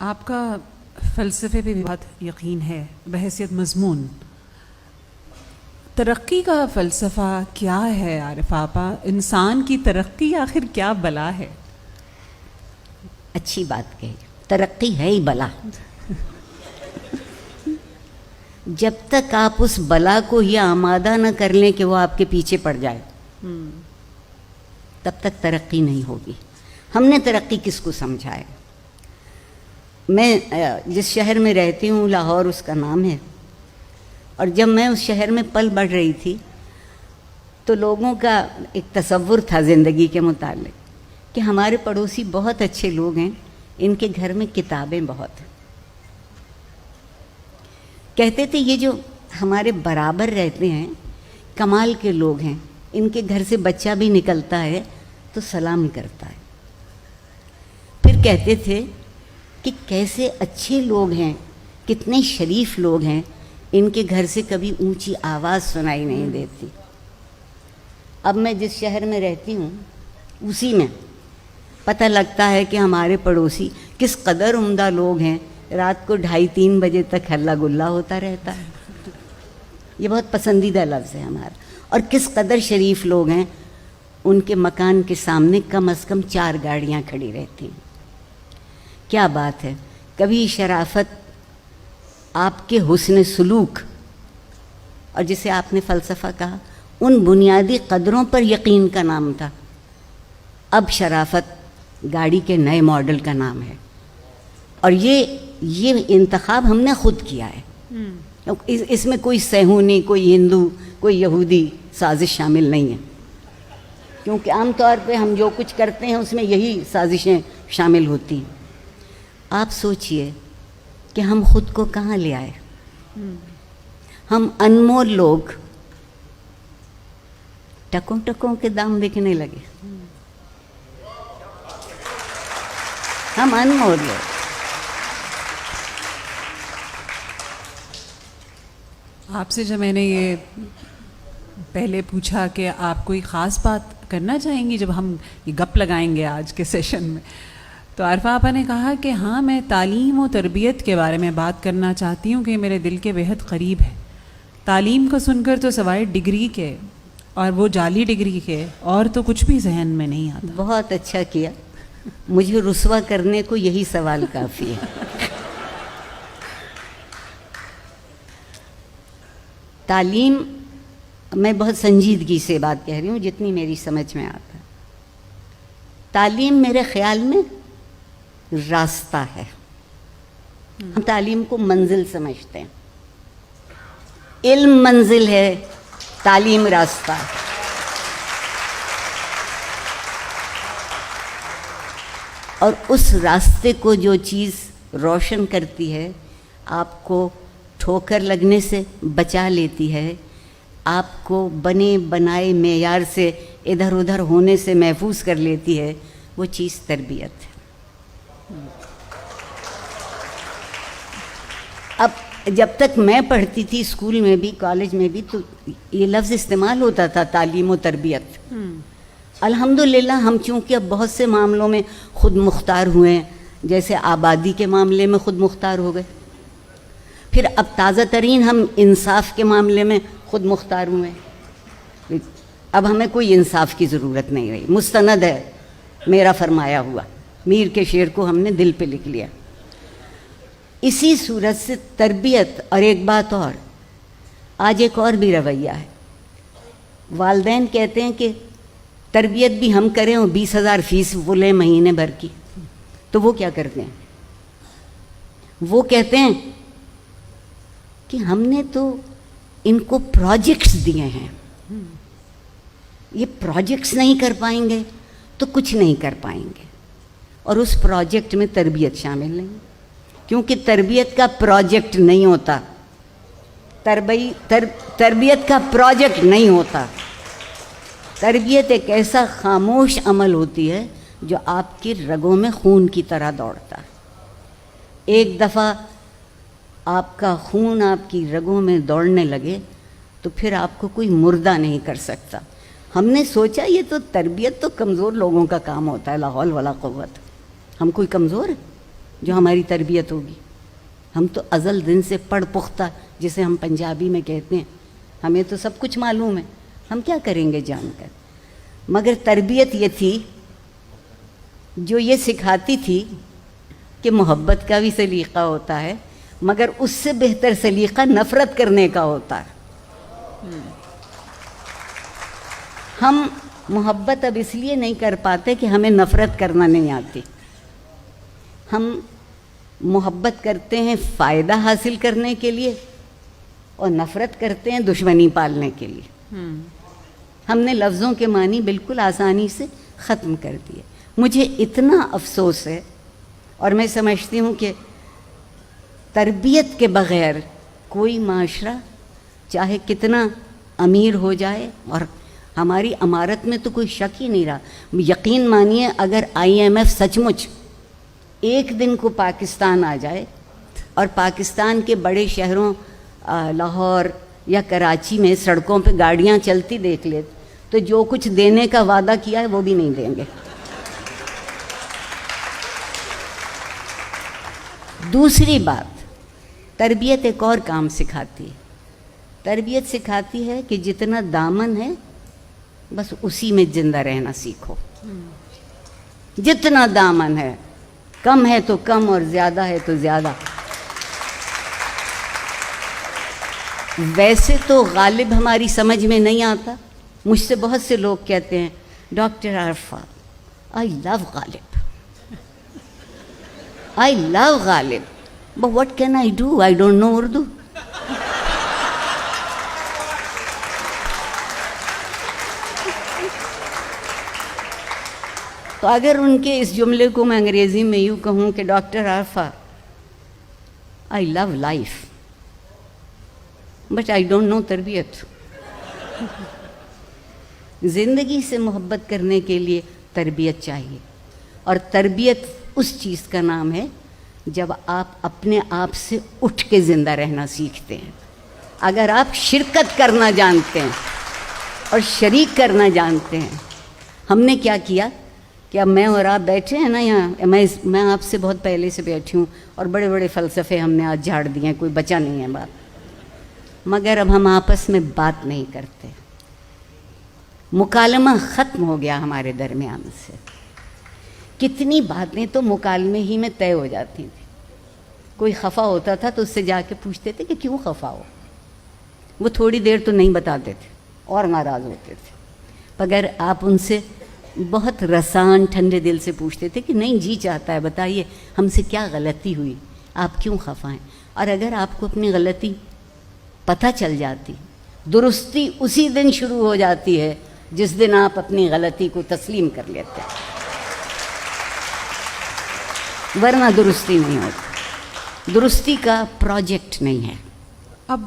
آپ کا فلسفے پہ بھی بہت یقین ہے بحیثیت مضمون. ترقی کا فلسفہ کیا ہے عارف آپا؟ انسان کی ترقی آخر کیا بلا ہے؟ اچھی بات کہی، ترقی ہے ہی بلا. جب تک آپ اس بلا کو یہ آمادہ نہ کر لیں کہ وہ آپ کے پیچھے پڑ جائے تب تک ترقی نہیں ہوگی. ہم نے ترقی کس کو سمجھا ہے؟ میں جس شہر میں رہتی ہوں لاہور اس کا نام ہے، اور جب میں اس شہر میں پل بڑھ رہی تھی تو لوگوں کا ایک تصور تھا زندگی کے متعلق کہ ہمارے پڑوسی بہت اچھے لوگ ہیں، ان کے گھر میں کتابیں بہت ہیں. کہتے تھے یہ جو ہمارے برابر رہتے ہیں کمال کے لوگ ہیں، ان کے گھر سے بچہ بھی نکلتا ہے تو سلام کرتا ہے. پھر کہتے تھے کہ کیسے اچھے لوگ ہیں، کتنے شریف لوگ ہیں، ان کے گھر سے کبھی اونچی آواز سنائی نہیں دیتی. اب میں جس شہر میں رہتی ہوں اسی میں پتہ لگتا ہے کہ ہمارے پڑوسی کس قدر عمدہ لوگ ہیں. رات کو 2:30-3 بجے تک ہلا گلا ہوتا رہتا ہے. یہ بہت پسندیدہ لفظ ہے ہمارا. اور کس قدر شریف لوگ ہیں، ان کے مکان کے سامنے کم از کم 4 گاڑیاں کھڑی رہتی ہیں. کیا بات ہے! کبھی شرافت، آپ کے حسن سلوک اور جسے آپ نے فلسفہ کہا، ان بنیادی قدروں پر یقین کا نام تھا. اب شرافت گاڑی کے نئے ماڈل کا نام ہے. اور یہ انتخاب ہم نے خود کیا ہے. اس میں کوئی صہیونی، کوئی ہندو، کوئی یہودی سازش شامل نہیں ہے، کیونکہ عام طور پہ ہم جو کچھ کرتے ہیں اس میں یہی سازشیں شامل ہوتی ہیں. آپ سوچئے کہ ہم خود کو کہاں لے آئے. ہم انمول لوگ ٹکوں ٹکوں کے دام بکنے لگے. ہم انمول لوگ. آپ سے جب میں نے یہ پہلے پوچھا کہ آپ کوئی خاص بات کرنا چاہیں گی جب ہم یہ گپ لگائیں گے آج کے سیشن میں، تو عارفہ آپا نے کہا کہ ہاں میں تعلیم و تربیت کے بارے میں بات کرنا چاہتی ہوں کہ میرے دل کے بہت قریب ہے. تعلیم کو سن کر تو سوائے ڈگری کے، اور وہ جعلی ڈگری کے، اور تو کچھ بھی ذہن میں نہیں آتا. بہت اچھا کیا، مجھے رسوا کرنے کو یہی سوال کافی ہے. تعلیم، میں بہت سنجیدگی سے بات کہہ رہی ہوں جتنی میری سمجھ میں آتا ہے. تعلیم میرے خیال میں راستہ ہے. ہم تعلیم کو منزل سمجھتے ہیں. علم منزل ہے، تعلیم راستہ ہے. اور اس راستے کو جو چیز روشن کرتی ہے، آپ کو ٹھوکر لگنے سے بچا لیتی ہے، آپ کو بنے بنائے معیار سے ادھر ادھر ہونے سے محفوظ کر لیتی ہے، وہ چیز تربیت ہے. اب جب تک میں پڑھتی تھی اسکول میں بھی کالج میں بھی تو یہ لفظ استعمال ہوتا تھا، تعلیم و تربیت. الحمدللہ ہم چونکہ اب بہت سے معاملوں میں خود مختار ہوئے ہیں، جیسے آبادی کے معاملے میں خود مختار ہو گئے، پھر اب تازہ ترین ہم انصاف کے معاملے میں خود مختار ہوئے. اب ہمیں کوئی انصاف کی ضرورت نہیں رہی، مستند ہے میرا فرمایا ہوا. میر کے شعر کو ہم نے دل پہ لکھ لیا. اسی صورت سے تربیت. اور ایک بات اور، آج ایک اور بھی رویہ ہے. والدین کہتے ہیں کہ تربیت بھی ہم کریں اور 20,000 فیس وہ لیں مہینے بھر کی. تو وہ کیا کرتے ہیں؟ وہ کہتے ہیں کہ ہم نے تو ان کو پروجیکٹس دیے ہیں، یہ پروجیکٹس نہیں کر پائیں گے تو کچھ نہیں کر پائیں گے. اور اس پروجیکٹ میں تربیت شامل نہیں، کیونکہ تربیت کا پروجیکٹ نہیں ہوتا. تربیت کا پروجیکٹ نہیں ہوتا. تربیت ایک ایسا خاموش عمل ہوتی ہے جو آپ کی رگوں میں خون کی طرح دوڑتا ہے. ایک دفعہ آپ کا خون آپ کی رگوں میں دوڑنے لگے تو پھر آپ کو کوئی مردہ نہیں کر سکتا. ہم نے سوچا یہ تو تربیت تو کمزور لوگوں کا کام ہوتا ہے، لا حول ولا قوت. ہم کوئی کمزور ہیں؟ جو ہماری تربیت ہوگی. ہم تو ازل دن سے پڑھ پختہ، جسے ہم پنجابی میں کہتے ہیں، ہمیں تو سب کچھ معلوم ہے، ہم کیا کریں گے جان کر. مگر تربیت یہ تھی جو یہ سکھاتی تھی کہ محبت کا بھی سلیقہ ہوتا ہے، مگر اس سے بہتر سلیقہ نفرت کرنے کا ہوتا ہے. ہم محبت اب اس لیے نہیں کر پاتے کہ ہمیں نفرت کرنا نہیں آتی. ہم محبت کرتے ہیں فائدہ حاصل کرنے کے لیے اور نفرت کرتے ہیں دشمنی پالنے کے لیے. ہم نے لفظوں کے معنی بالکل آسانی سے ختم کر دیے. مجھے اتنا افسوس ہے، اور میں سمجھتی ہوں کہ تربیت کے بغیر کوئی معاشرہ چاہے کتنا امیر ہو جائے، اور ہماری امارت میں تو کوئی شک ہی نہیں رہا. یقین مانیے اگر IMF سچ مچ ایک دن کو پاکستان آ جائے اور پاکستان کے بڑے شہروں لاہور یا کراچی میں سڑکوں پہ گاڑیاں چلتی دیکھ لے تو جو کچھ دینے کا وعدہ کیا ہے وہ بھی نہیں دیں گے. دوسری بات، تربیت ایک اور کام سکھاتی ہے. تربیت سکھاتی ہے کہ جتنا دامن ہے بس اسی میں زندہ رہنا سیکھو. جتنا دامن ہے، کم ہے تو کم اور زیادہ ہے تو زیادہ. ویسے تو غالب ہماری سمجھ میں نہیں آتا. مجھ سے بہت سے لوگ کہتے ہیں doctor Arfa I love Ghalib, I love Ghalib, but what can I do, I don't know Urdu. تو اگر ان کے اس جملے کو میں انگریزی میں یوں کہوں کہ doctor Arfa I love life but I don't know تربیت. زندگی سے محبت کرنے کے لیے تربیت چاہیے، اور تربیت اس چیز کا نام ہے جب آپ اپنے آپ سے اٹھ کے زندہ رہنا سیکھتے ہیں. اگر آپ شرکت کرنا جانتے ہیں اور شریک کرنا جانتے ہیں. ہم نے کیا کیا کہ اب میں اور آپ بیٹھے ہیں نا یہاں، میں آپ سے بہت پہلے سے بیٹھی ہوں اور بڑے بڑے فلسفے ہم نے آج جھاڑ دیے ہیں، کوئی بچا نہیں ہے بات. مگر اب ہم آپس میں بات نہیں کرتے. مکالمہ ختم ہو گیا ہمارے درمیان سے. کتنی باتیں تو مکالمے ہی میں طے ہو جاتی تھیں. کوئی خفا ہوتا تھا تو اس سے جا کے پوچھتے تھے کہ کیوں خفا ہو. وہ تھوڑی دیر تو نہیں بتاتے تھے اور ناراض ہوتے تھے. مگر آپ ان سے بہت رسان ٹھنڈے دل سے پوچھتے تھے کہ نہیں جی چاہتا ہے بتائیے ہم سے کیا غلطی ہوئی، آپ کیوں خفا ہیں. اور اگر آپ کو اپنی غلطی پتہ چل جاتی، درستی اسی دن شروع ہو جاتی ہے جس دن آپ اپنی غلطی کو تسلیم کر لیتے ہیں، ورنہ درستی نہیں ہوتی. درستی کا پروجیکٹ نہیں ہے. اب